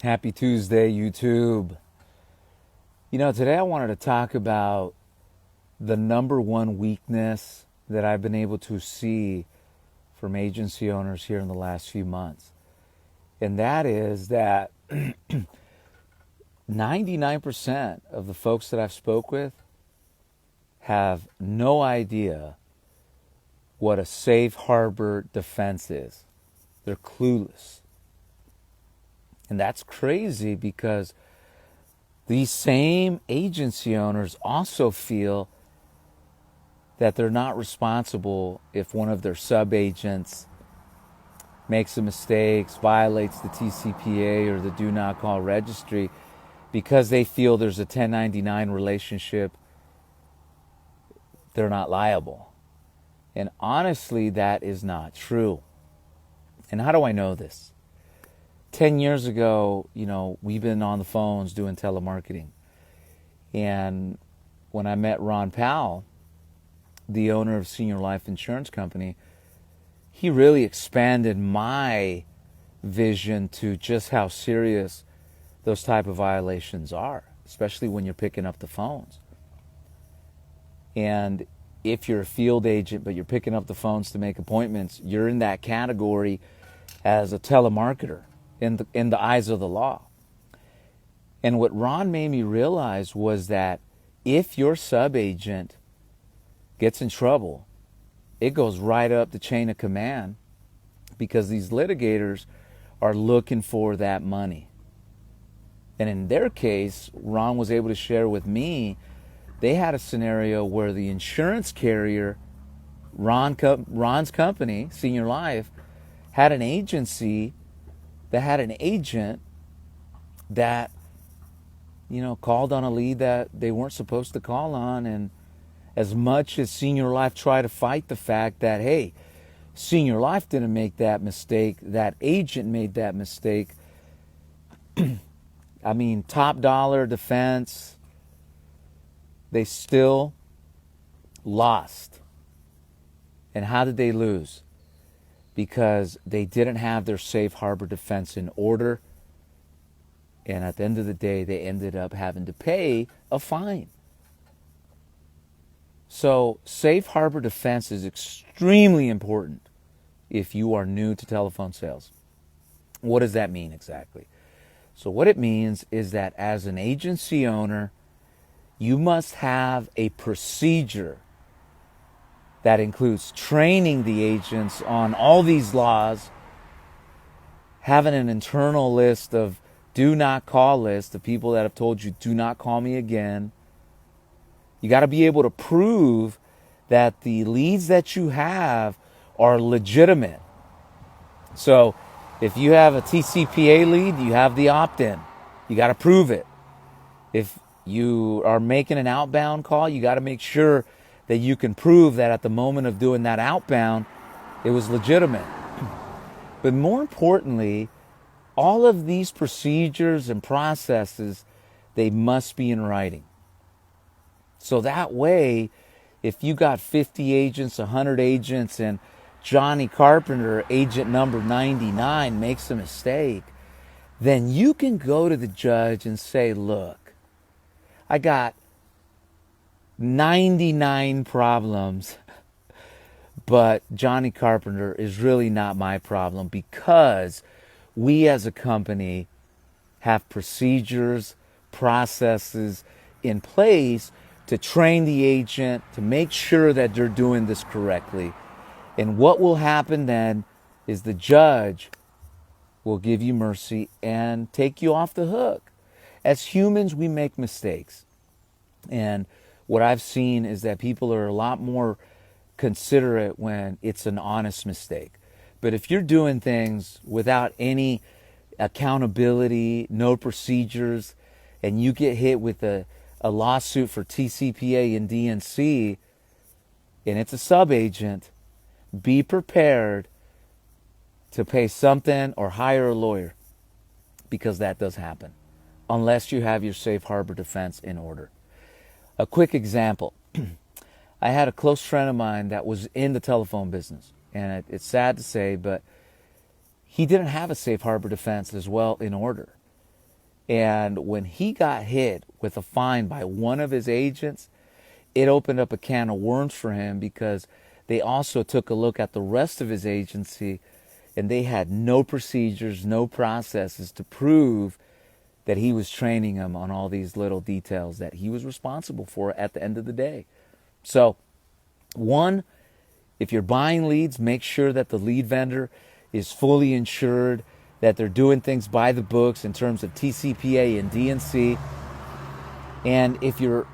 Happy Tuesday, YouTube. Today I wanted to talk about the number one weakness that I've been able to see from agency owners here in the last few months. And that is that 99% of the folks that I've spoke with have no idea what a safe harbor defense is. They're clueless. And that's crazy because these same agency owners also feel that they're not responsible if one of their sub-agents makes a mistake, violates the TCPA or the do not call registry, because they feel there's a 1099 relationship, they're not liable. And honestly, that is not true. And how do I know this? 10 years ago, we've been on the phones doing telemarketing. And when I met Ron Powell, the owner of Senior Life Insurance Company, he really expanded my vision to just how serious those type of violations are, especially when you're picking up the phones. And if you're a field agent, but you're picking up the phones to make appointments, you're in that category as a telemarketer in the eyes of the law. And what Ron made me realize was that if your sub-agent gets in trouble, it goes right up the chain of command, because these litigators are looking for that money. And in their case, Ron was able to share with me, they had a scenario where the insurance carrier, Ron's company, Senior Life, had an agency that had an agent that, called on a lead that they weren't supposed to call on. And as much as Senior Life tried to fight the fact that, hey, Senior Life didn't make that mistake, that agent made that mistake. Top dollar defense, they still lost. And how did they lose? Because they didn't have their safe harbor defense in order. And at the end of the day, they ended up having to pay a fine. So safe harbor defense is extremely important if you are new to telephone sales. What does that mean exactly? So what it means is that as an agency owner, you must have a procedure that includes training the agents on all these laws, having an internal list of do not call list of people that have told you do not call me again. You got to be able to prove that the leads that you have are legitimate. So if you have a TCPA lead, you have the opt-in. You got to prove it. If you are making an outbound call, you got to make sure that you can prove that at the moment of doing that outbound, it was legitimate. But more importantly, all of these procedures and processes, they must be in writing. So that way, if you got 50 agents, 100 agents, and Johnny Carpenter, agent number 99, makes a mistake, then you can go to the judge and say, look, I got 99 problems, but Johnny Carpenter is really not my problem, because we as a company have procedures, processes in place to train the agent, to make sure that they're doing this correctly. And what will happen then is the judge will give you mercy and take you off the hook. As humans, we make mistakes. And what I've seen is that people are a lot more considerate when it's an honest mistake. But if you're doing things without any accountability, no procedures, and you get hit with a lawsuit for TCPA and DNC, and it's a sub-agent, be prepared to pay something or hire a lawyer, because that does happen, unless you have your safe harbor defense in order. A quick example. I had a close friend of mine that was in the telephone business, and it's sad to say, but he didn't have a safe harbor defense as well in order. And when he got hit with a fine by one of his agents, it opened up a can of worms for him, because they also took a look at the rest of his agency, and they had no procedures, no processes to prove that he was training them on all these little details that he was responsible for at the end of the day. So, one, if you're buying leads, make sure that the lead vendor is fully insured, that they're doing things by the books in terms of TCPA and DNC. And if you're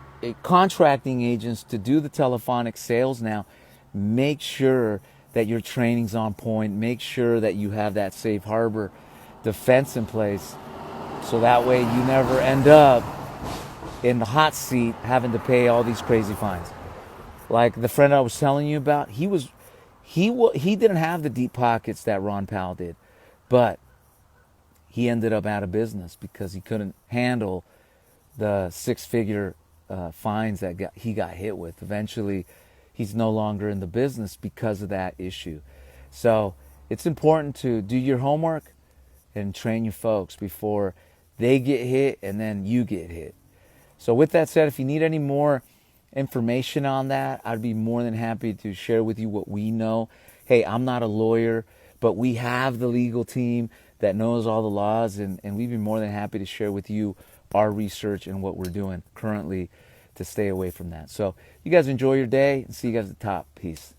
contracting agents to do the telephonic sales now, make sure that your training's on point. Make sure that you have that safe harbor defense in place, so that way you never end up in the hot seat having to pay all these crazy fines. Like the friend I was telling you about, he didn't have the deep pockets that Ron Powell did, but he ended up out of business because he couldn't handle the six-figure fines that he got hit with. Eventually, he's no longer in the business because of that issue. So it's important to do your homework and train your folks before they get hit and then you get hit. So with that said, if you need any more information on that, I'd be more than happy to share with you what we know. Hey, I'm not a lawyer, but we have the legal team that knows all the laws, and we'd be more than happy to share with you our research and what we're doing currently to stay away from that. So you guys enjoy your day, and see you guys at the top. Peace.